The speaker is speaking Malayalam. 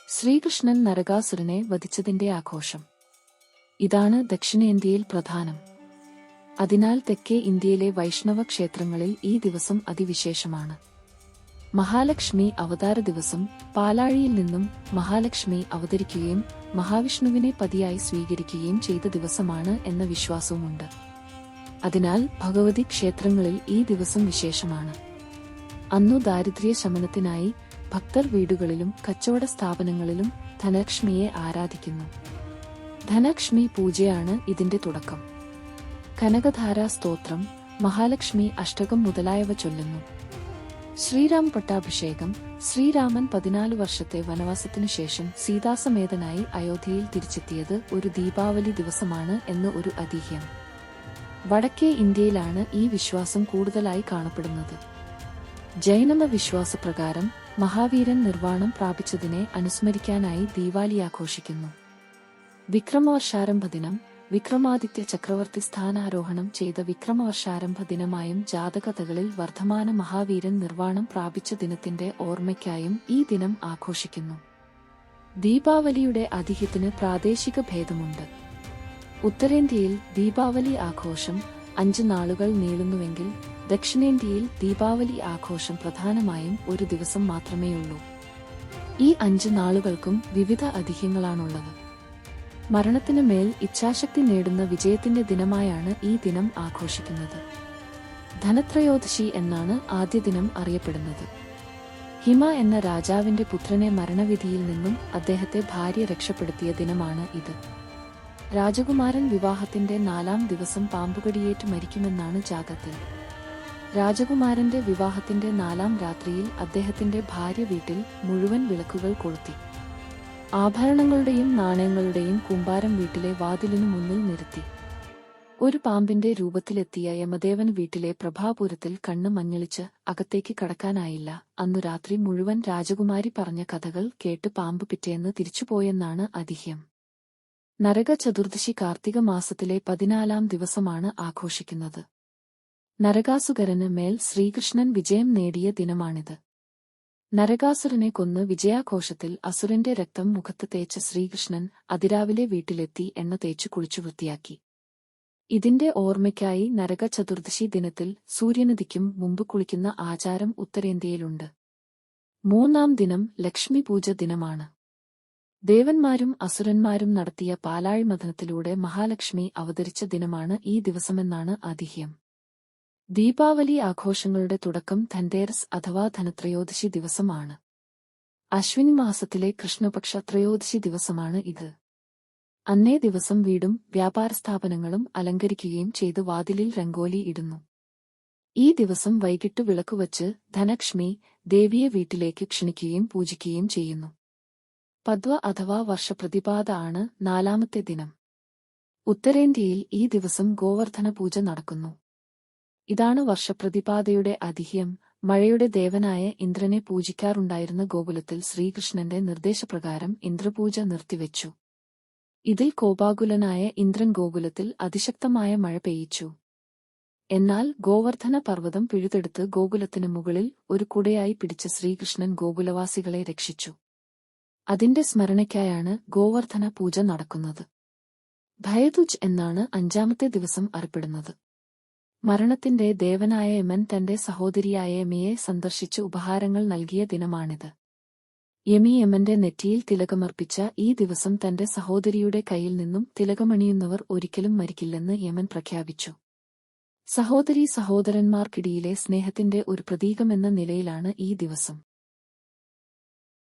ശ്രീകൃഷ്ണൻ നരകാസുരനെ വധിച്ചതിന്റെ ആഘോഷം. ഇതാണ് ദക്ഷിണേന്ത്യയിൽ പ്രധാനം. അതിനാൽ തെക്കേ ഇന്ത്യയിലെ വൈഷ്ണവ ക്ഷേത്രങ്ങളിൽ ഈ ദിവസം അതിവിശേഷമാണ്. മഹാലക്ഷ്മി അവതാര ദിവസം പാലാഴിയിൽ നിന്നും മഹാലക്ഷ്മി അവതരിക്കുകയും മഹാവിഷ്ണുവിനെ പതിയായി സ്വീകരിക്കുകയും ചെയ്ത ദിവസമാണ് എന്ന വിശ്വാസവുമുണ്ട്. അതിനാൽ ഭഗവതി ക്ഷേത്രങ്ങളിൽ ഈ ദിവസം വിശേഷമാണ്. അന്നു ദാരിദ്ര്യ ശമനത്തിനായി ഭക്തർ വീടുകളിലും കച്ചവട സ്ഥാപനങ്ങളിലും ധനലക്ഷ്മിയെ ആരാധിക്കുന്നു. ധനലക്ഷ്മി പൂജയാണ് ഇതിന്റെ തുടക്കം. കനകധാരാ സ്തോത്രം, മഹാലക്ഷ്മി അഷ്ടകം മുതലായവ ചൊല്ലുന്നു. ശ്രീരാം പട്ടാഭിഷേകം. ശ്രീരാമൻ 14 വർഷത്തെ വനവാസത്തിനു ശേഷം സീതാസമേതനായി അയോധ്യയിൽ തിരിച്ചെത്തിയത് ഒരു ദീപാവലി ദിവസമാണ് എന്ന് ഒരു ഐതിഹ്യം. വടക്കേ ഇന്ത്യയിലാണ് ഈ വിശ്വാസം കൂടുതലായി കാണപ്പെടുന്നത്. ജൈനമ വിശ്വാസപ്രകാരം മഹാവീരൻ നിർവാണം പ്രാപിച്ചതിനെ അനുസ്മരിക്കാനായി ദീപാവലി ആഘോഷിക്കുന്നു. വിക്രമവർഷാരംഭ ദിനം. വിക്രമാദിത്യ ചക്രവർത്തി സ്ഥാനാരോഹണം ചെയ്ത വിക്രമവർഷാരംഭ ദിനമായും ജാതകഥകളിൽ വർദ്ധമാന മഹാവീരൻ നിർവാണം പ്രാപിച്ച ദിനത്തിന്റെ ഓർമ്മയ്ക്കായും ഈ ദിനം ആഘോഷിക്കുന്നു. ദീപാവലിയുടെ ഐതിഹ്യത്തിന് പ്രാദേശിക ഭേദമുണ്ട്. ഉത്തരേന്ത്യയിൽ ദീപാവലി ആഘോഷം 5 നാളുകൾ നീളുന്നുവെങ്കിൽ ദക്ഷിണേന്ത്യയിൽ ദീപാവലി ആഘോഷം പ്രധാനമായും ഒരു ദിവസം മാത്രമേയുള്ളൂ. ഈ 5 നാളുകൾക്കും വിവിധ ഐതിഹ്യങ്ങളാണുള്ളത്. മരണത്തിന് മേൽ ഇച്ഛാശക്തി നേടുന്ന വിജയത്തിന്റെ ദിനമായാണ് ഈ ദിനം ആഘോഷിക്കുന്നത്. ധനത്രയോദശി എന്നാണ് ആദ്യ ദിനം അറിയപ്പെടുന്നത്. ഹിമ എന്ന രാജാവിന്റെ പുത്രനെ മരണവിധിയിൽ നിന്നും അദ്ദേഹത്തെ ഭാര്യ രക്ഷപ്പെടുത്തിയ ദിനമാണ് ഇത്. രാജകുമാരൻ വിവാഹത്തിന്റെ 4-ാം ദിവസം പാമ്പുകടിയേറ്റ് മരിക്കുമെന്നാണ് ജാതകത്തിൽ. രാജകുമാരന്റെ വിവാഹത്തിന്റെ 4-ാം രാത്രിയിൽ അദ്ദേഹത്തിന്റെ ഭാര്യ വീട്ടിൽ മുഴുവൻ വിളക്കുകൾ കൊളുത്തി. ആഭരണങ്ങളുടെയും നാണയങ്ങളുടെയും കൂമ്പാരം വീട്ടിലെ വാതിലിനു മുന്നിൽ നിരത്തി. ഒരു പാമ്പിന്റെ രൂപത്തിലെത്തിയ യമദേവൻ വീട്ടിലെ പ്രഭാപുരത്തിൽ കണ്ണ് മഞ്ഞളിച്ച് അകത്തേക്ക് കടക്കാനായില്ല. അന്നു രാത്രി മുഴുവൻ രാജകുമാരി പറഞ്ഞ കഥകൾ കേട്ട് പാമ്പ് പിറ്റേന്ന് തിരിച്ചുപോയെന്നാണ് ഐതിഹ്യം. നരക ചതുർദശി കാർത്തിക മാസത്തിലെ 14-ാം ദിവസമാണ് ആഘോഷിക്കുന്നത്. നരകാസുരന് മേൽ ശ്രീകൃഷ്ണൻ വിജയം നേടിയ ദിനമാണിത്. നരകാസുരനെ കൊന്ന് വിജയാഘോഷത്തിൽ അസുരന്റെ രക്തം മുഖത്ത് തേച്ച ശ്രീകൃഷ്ണൻ അതിരാവിലെ വീട്ടിലെത്തി എണ്ണ തേച്ചു കുളിച്ചു വൃത്തിയാക്കി. ഇതിന്റെ ഓർമ്മയ്ക്കായി നരക ചതുർദശി ദിനത്തിൽ സൂര്യനുദിക്കും മുമ്പ് കുളിക്കുന്ന ആചാരം ഉത്തരേന്ത്യയിലുണ്ട്. 3-ാം ദിനം ലക്ഷ്മി പൂജ ദിനമാണ്. ദേവന്മാരും അസുരന്മാരും നടത്തിയ പാലാഴി മഥനത്തിലൂടെ മഹാലക്ഷ്മി അവതരിച്ച ദിനമാണ് ഈ ദിവസമെന്നാണ് ഐതിഹ്യം. ദീപാവലി ആഘോഷങ്ങളുടെ തുടക്കം ധൻതേരസ് അഥവാ ധനത്രയോദശി ദിവസമാണ്. അശ്വിനി മാസത്തിലെ കൃഷ്ണപക്ഷ ത്രയോദശി ദിവസമാണ് ഇത്. അന്നേ ദിവസം വീടും വ്യാപാര സ്ഥാപനങ്ങളും അലങ്കരിക്കുകയും ചെയ്ത് വാതിലിൽ രംഗോലി ഇടുന്നു. ഈ ദിവസം വൈകിട്ട് വിളക്കുവച്ച് ധനലക്ഷ്മി ദേവിയെ വീട്ടിലേക്ക് ക്ഷണിക്കുകയും പൂജിക്കുകയും ചെയ്യുന്നു. പദ്വ അഥവാ വർഷപ്രതിപാദ ആണ് 4-ാമത്തെ ദിനം. ഉത്തരേന്ത്യയിൽ ഈ ദിവസം ഗോവർദ്ധന പൂജ നടക്കുന്നു. ഇതാണ് വർഷപ്രതിപാദയുടെ ഐതിഹ്യം. മഴയുടെ ദേവനായ ഇന്ദ്രനെ പൂജിക്കാറുണ്ടായിരുന്ന ഗോകുലത്തിൽ ശ്രീകൃഷ്ണന്റെ നിർദ്ദേശപ്രകാരം ഇന്ദ്രപൂജ നിർത്തിവെച്ചു. ഇതിൽ കോപാകുലനായ ഇന്ദ്രൻ ഗോകുലത്തിൽ അതിശക്തമായ മഴ പെയ്യിച്ചു. എന്നാൽ ഗോവർദ്ധന പർവ്വതം പിഴുതെടുത്ത് ഗോകുലത്തിന് മുകളിൽ ഒരു കുടയായി പിടിച്ച ശ്രീകൃഷ്ണൻ ഗോകുലവാസികളെ രക്ഷിച്ചു. അതിന്റെ സ്മരണയ്ക്കായാണ് ഗോവർദ്ധന പൂജ നടക്കുന്നത്. ഭയതുജ് എന്നാണ് 5-ാമത്തെ ദിവസം അറിയപ്പെടുന്നത്. മരണത്തിന്റെ ദേവനായ യമൻ തന്റെ സഹോദരിയായ യമിയെ സന്ദർശിച്ച് ഉപഹാരങ്ങൾ നൽകിയ ദിനമാണിത്. യമി യമന്റെ നെറ്റിയിൽ തിലകമർപ്പിച്ച ഈ ദിവസം തന്റെ സഹോദരിയുടെ കയ്യിൽ നിന്നും തിലകമണിയുന്നവർ ഒരിക്കലും മരിക്കില്ലെന്ന് യമൻ പ്രഖ്യാപിച്ചു. സഹോദരീ സഹോദരന്മാർക്കിടയിലെ സ്നേഹത്തിന്റെ ഒരു പ്രതീകമെന്ന നിലയിലാണ് ഈ ദിവസം.